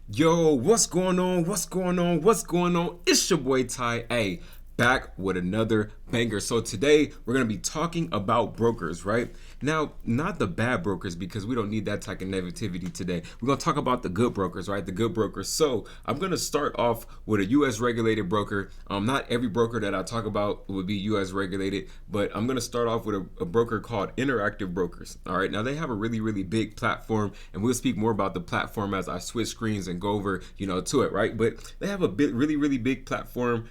Yo, what's going on? What's going on? What's going on? It's your boy Ty, hey, back with another banger. So today we're gonna be talking about brokers, right? Now, not the bad brokers because we don't need that type of negativity today. We're gonna talk about the good brokers, right? The good brokers. So I'm gonna start off with a U.S. regulated broker. Not every broker that I talk about would be U.S. regulated, but I'm gonna start off with a broker called Interactive Brokers. All right, now they have a really big platform, and we'll speak more about the platform as I switch screens and go over, to it, right? But they have a really big platform.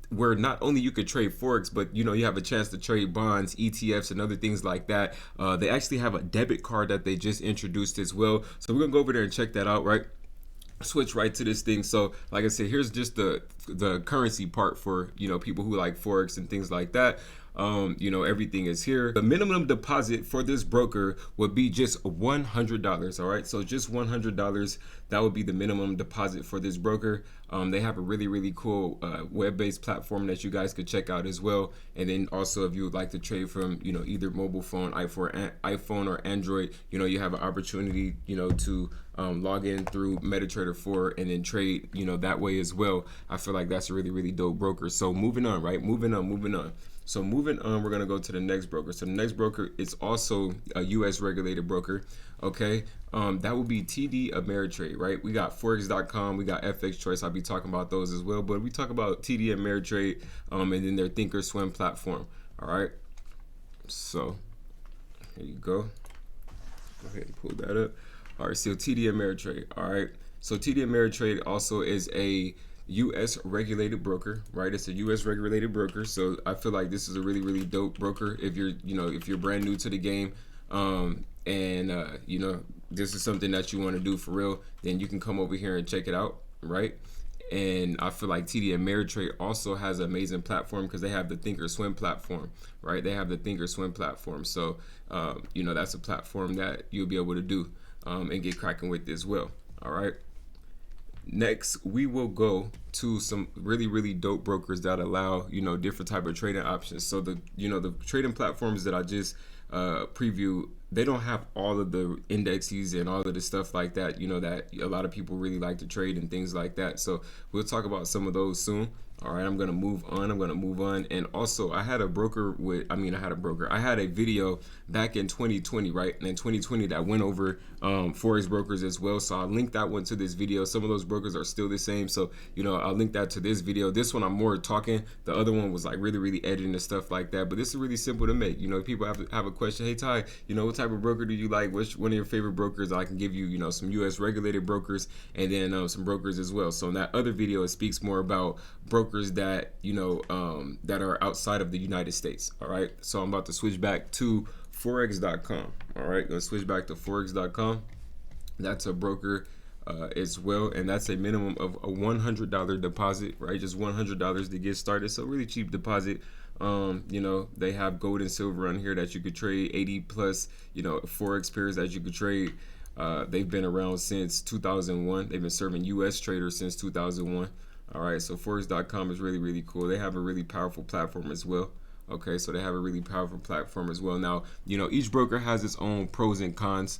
Where not only you could trade Forex, but you have a chance to trade bonds, ETFs, and other things like that. They actually have a debit card that they just introduced as well. So we're gonna go over there and check that out, right? Switch right to this thing. So like I said, here's just the currency part for people who like Forex and things like that. Everything is here. The minimum deposit for this broker would be just $100. All right, so just $100. That would be the minimum deposit for this broker. They have a really cool web-based platform that you guys could check out as well. And then also, if you would like to trade from either mobile phone, iPhone or Android, you have an opportunity to log in through MetaTrader 4 and then trade that way as well. I feel like that's a really dope broker. So moving on, right? Moving on. So moving on, we're gonna go to the next broker. So the next broker is also a U.S. regulated broker. Okay, that would be TD Ameritrade, right? We got Forex.com, we got FXChoice. I'll be talking about those as well, but we talk about TD Ameritrade, and then their Thinkorswim platform. All right, so here you go. Go ahead and pull that up. All right, so TD Ameritrade. All right, so TD Ameritrade also is a U.S. regulated broker, right? It's a U.S. regulated broker, so I feel like this is a really dope broker if you're brand new to the game, and this is something that you want to do for real, then you can come over here and check it out, right? And I feel like TD Ameritrade also has an amazing platform because they have the Thinkorswim platform, right? They have the Thinkorswim platform, so that's a platform that you'll be able to do and get cracking with as well. All right. Next, we will go to some really dope brokers that allow different type of trading options. So the trading platforms that I just preview, they don't have all of the indexes and all of the stuff like that that a lot of people really like to trade and things like that. So we'll talk about some of those soon. All right, I'm gonna move on. And also, I had a video back in 2020, right? And in 2020, that went over Forex brokers as well. So I'll link that one to this video. Some of those brokers are still the same. So, I'll link that to this video. This one, I'm more talking. The other one was like really editing and stuff like that. But this is really simple to make. People have a question. Hey, Ty, what type of broker do you like? Which one of your favorite brokers? I can give you, some U.S. regulated brokers and then some brokers as well. So in that other video, it speaks more about brokers that that are outside of the United States. All right, so I'm about to switch back to Forex.com. All right, gonna switch back to Forex.com. That's a broker as well, and that's a minimum of a $100 deposit, right? Just $100 to get started. So really cheap deposit. They have gold and silver on here that you could trade, 80 plus Forex pairs that you could trade. They've been around since 2001. They've been serving U.S. traders since 2001. All right, so Forex.com is really cool. They have a really powerful platform as well. Okay, so they have a really powerful platform as well. Now, each broker has its own pros and cons.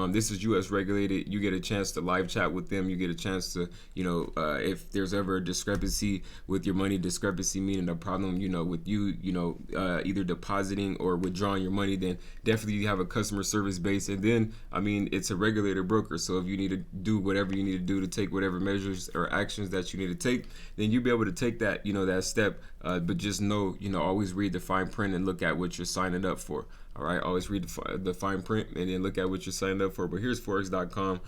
This is U.S. regulated. You get a chance to live chat with them. You get a chance to, if there's ever a discrepancy with your money, discrepancy meaning a problem, with you, either depositing or withdrawing your money, then definitely you have a customer service base. And then, it's a regulated broker. So if you need to do whatever you need to do to take whatever measures or actions that you need to take, then you'll be able to take that, that step. But just know, always read the fine print and look at what you're signing up for. All right, always read the fine print and then look at what you're signed up for. But here's Forex.com.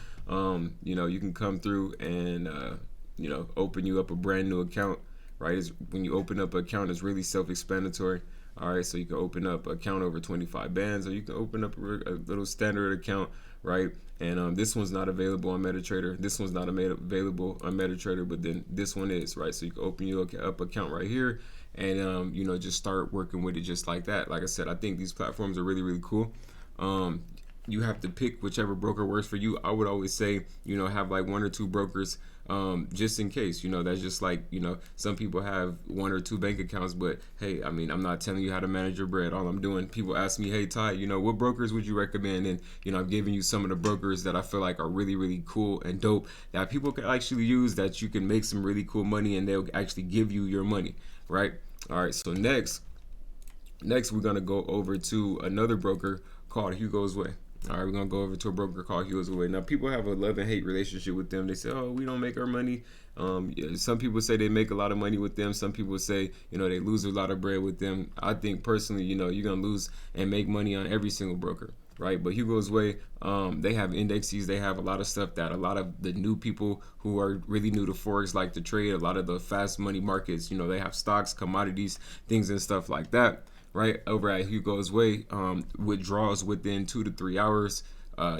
You can come through and open you up a brand new account. Right, when you open up an account, it's really self-explanatory. All right, so you can open up an account over 25 bands, or you can open up a little standard account, right? And this one's not available on MetaTrader. This one's not available on MetaTrader, but then this one is, right? So you can open your up account right here, and just start working with it just like that. Like I said, I think these platforms are really cool. you have to pick whichever broker works for you. I would always say, you know, have like one or two brokers, just in case. You know, that's just like, you know, some people have one or two bank accounts, but hey, I mean, I'm not telling you how to manage your bread. All I'm doing, people ask me, hey Ty, you know, what brokers would you recommend? And you know, I'm giving you some of the brokers that I feel like are really, really cool and dope that people can actually use, that you can make some really cool money and they'll actually give you your money, right? All right, so next we're gonna go over to another broker called Hugosway. All right, we're gonna go over to a broker called Hugosway. Now, people have a love and hate relationship with them. They say, "Oh, we don't make our money." Yeah, some people say they make a lot of money with them. Some people say, you know, they lose a lot of bread with them. I think personally, you know, you're gonna lose and make money on every single broker, right? But Hugosway, they have indexes. They have a lot of stuff that a lot of the new people who are really new to Forex like to trade. A lot of the fast money markets, you know, they have stocks, commodities, things and stuff like that. Right over at Hugosway, withdrawals within 2 to 3 hours,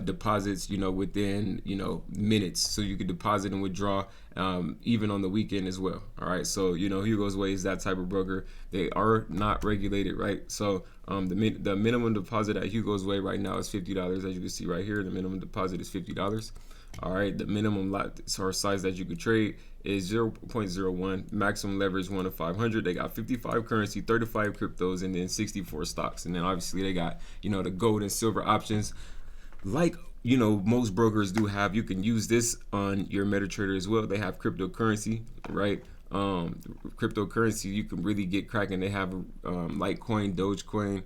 deposits, you know, within, you know, minutes. So you could deposit and withdraw, even on the weekend as well. All right, so you know, Hugosway is that type of broker. They are not regulated, right? So the minimum deposit at Hugosway right now is $50, as you can see right here. The minimum deposit is $50. All right, the minimum lot or size that you could trade is 0.01. Maximum leverage 1 to 500. They got 55 currency, 35 cryptos, and then 64 stocks. And then obviously they got, you know, the gold and silver options. Like, you know, most brokers do have. You can use this on your MetaTrader as well. They have cryptocurrency, right? Cryptocurrency, you can really get cracking. They have Litecoin, Dogecoin,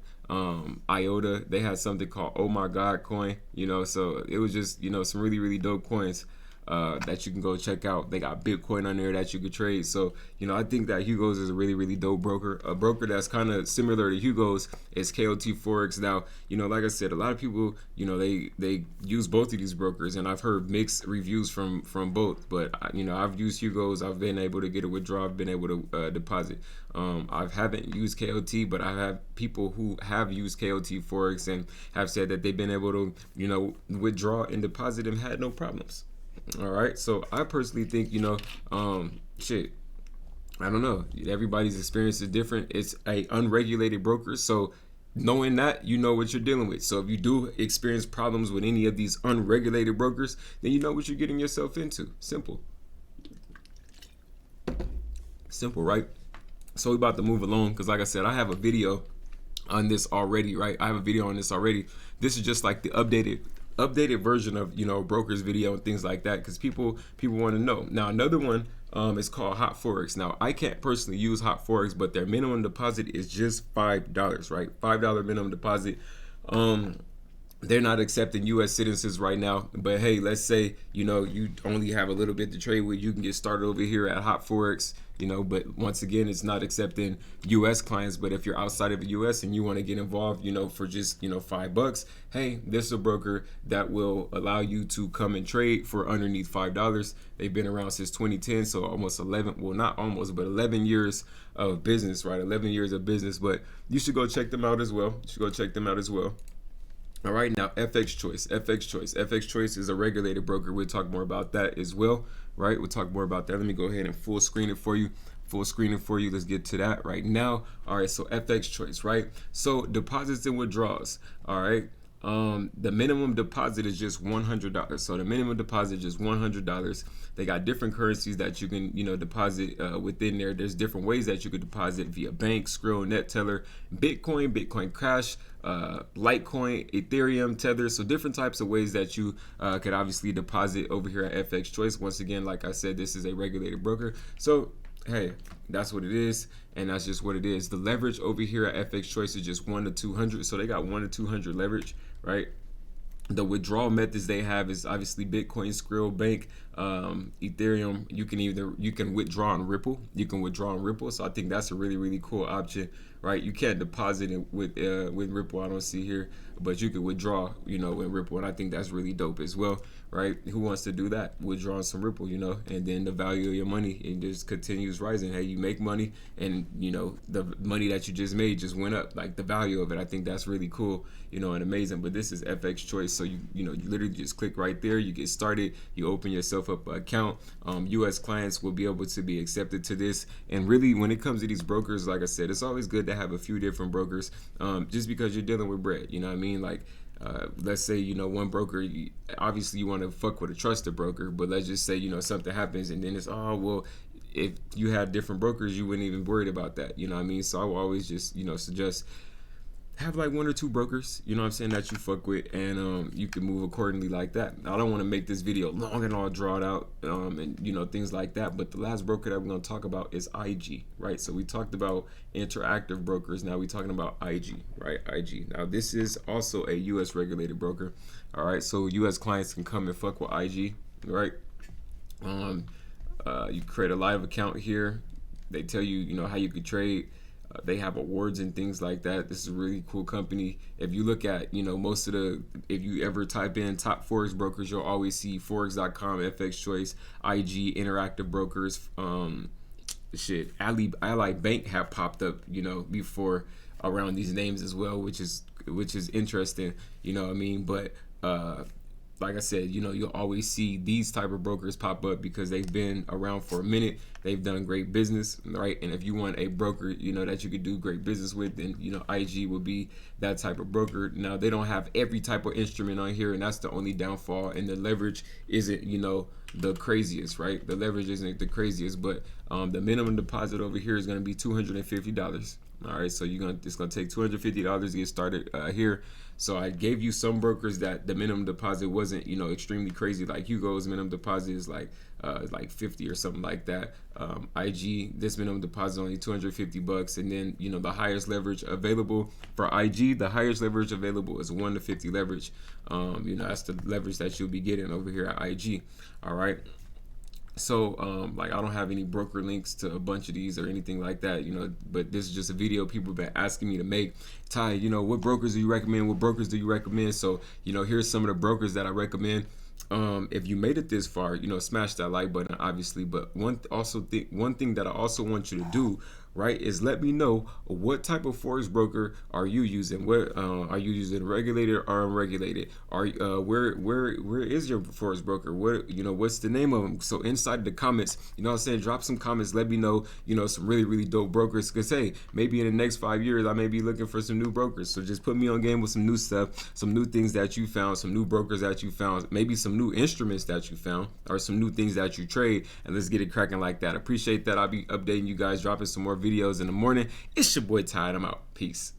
IOTA. They had something called Oh My God coin, you know, so it was just, you know, some really, really dope coins that you can go check out. They got Bitcoin on there that you could trade. So, you know, I think that Hugo's is a really, really dope broker. A broker that's kind of similar to Hugo's is KOT Forex. Now, you know, like I said, a lot of people, you know, they use both of these brokers, and I've heard mixed reviews from both. But you know, I've used Hugo's. I've been able to get a withdrawal. I've been able to deposit. I haven't used KOT, but I have people who have used KOT Forex and have said that they've been able to, you know, withdraw and deposit and had no problems. All right, so I personally think, you know, shit, I don't know. Everybody's experience is different. It's a unregulated broker, so knowing that, you know what you're dealing with. So if you do experience problems with any of these unregulated brokers, then you know what you're getting yourself into. Simple, right? So we're about to move along because, like I said, I have a video on this already, right? I have a video on this already. This is just like the updated version of, you know, broker's video and things like that, because people want to know. Now another one is called Hot Forex. Now I can't personally use Hot Forex, but their minimum deposit is just $5, right? $5 minimum deposit. They're not accepting U.S. citizens right now, but hey, let's say, you know, you only have a little bit to trade with, you can get started over here at Hot Forex, you know, but once again, it's not accepting U.S. clients. But if you're outside of the U.S. and you want to get involved, you know, for just, you know, $5, hey, this is a broker that will allow you to come and trade for underneath $5. They've been around since 2010, so almost 11, well, not almost, but 11 years of business, right? 11 years of business, but you should go check them out as well. All right, now FXChoice is a regulated broker. We'll talk more about that as well, right? We'll talk more about that. Let me go ahead and full screen it for you. Let's get to that right now. All right, so FXChoice, right? So deposits and withdrawals, all right? The minimum deposit is just $100. So the minimum deposit is just $100. They got different currencies that you can, you know, deposit within there. There's different ways that you could deposit via bank, Skrill, NetTeller, Bitcoin Cash, Litecoin, Ethereum, Tether. So different types of ways that you could obviously deposit over here at FXChoice. Once again, like I said, this is a regulated broker. So hey, that's what it is, and that's just what it is. The leverage over here at FXChoice is just 1 to 200, so they got 1 to 200 leverage, right? The withdrawal methods they have is obviously Bitcoin, Skrill, Bank, Ethereum. You can withdraw on Ripple. So I think that's a really, really cool option, right? You can't deposit it with Ripple. I don't see here, but you can withdraw, you know, in Ripple, and I think that's really dope as well, right? Who wants to do that? Withdraw some Ripple, you know, and then the value of your money, it just continues rising. Hey, you make money, and you know the money that you just made just went up, like the value of it. I think that's really cool, you know, and amazing. But this is FXChoice, so you literally just click right there, you get started, you open yourself up an account. U.S. clients will be able to be accepted to this, and really, when it comes to these brokers, like I said, it's always good to have a few different brokers, just because you're dealing with bread. You know what I mean? Like, let's say, you know, one broker, obviously you want to fuck with a trusted broker, but let's just say, you know, something happens and then it's, oh, well, if you had different brokers, you wouldn't even worried about that. You know what I mean? So I will always just, you know, suggest have like one or two brokers, you know what I'm saying, that you fuck with, and you can move accordingly like that. I don't want to make this video long and all drawn out, and you know, things like that. But the last broker that we're going to talk about is IG, right? So we talked about interactive brokers. Now we're talking about IG, right? IG. Now this is also a U.S. regulated broker. All right, so U.S. clients can come and fuck with IG, right? You create a live account here. They tell you, you know, how you could trade. They have awards and things like that. This is a really cool company. If you look at, you know, most of the, if you ever type in top Forex brokers, you'll always see Forex.com, FXChoice, IG, Interactive Brokers, Ally Bank have popped up, you know, before around these names as well, which is interesting, you know what I mean? But like I said, you know, you'll always see these type of brokers pop up because they've been around for a minute. They've done great business, right? And if you want a broker, you know, that you could do great business with, then, you know, IG will be that type of broker. Now, they don't have every type of instrument on here, and that's the only downfall. And the leverage isn't, you know, the craziest, right? The leverage isn't the craziest, but the minimum deposit over here is going to be $250. All right, so it's gonna take $250 to get started here. So I gave you some brokers that the minimum deposit wasn't, you know, extremely crazy. Like Hugo's minimum deposit is like 50 or something like that. IG, this minimum deposit only $250, and then, you know, the highest leverage available for IG, the highest leverage available is 1 to 50 leverage. You know, that's the leverage that you'll be getting over here at IG. All right. So like, I don't have any broker links to a bunch of these or anything like that, you know, but this is just a video people have been asking me to make. Ty, you know, what brokers do you recommend? What brokers do you recommend? So, you know, here's some of the brokers that I recommend. If you made it this far, you know, smash that like button, obviously. But one thing that I also want you to do, right, is let me know what type of forex broker are you using. What are you using, regulated or unregulated? Are where is your forex broker? What, you know, what's the name of them? So inside the comments, you know what I'm saying, drop some comments. Let me know, you know, some really dope brokers. Cause hey, maybe in the next 5 years I may be looking for some new brokers. So just put me on game with some new stuff, some new things that you found, some new brokers that you found, maybe some new instruments that you found, or some new things that you trade, and let's get it cracking like that. Appreciate that. I'll be updating you guys, dropping some more videos in the morning. It's your boy Ty, and I'm out. Peace.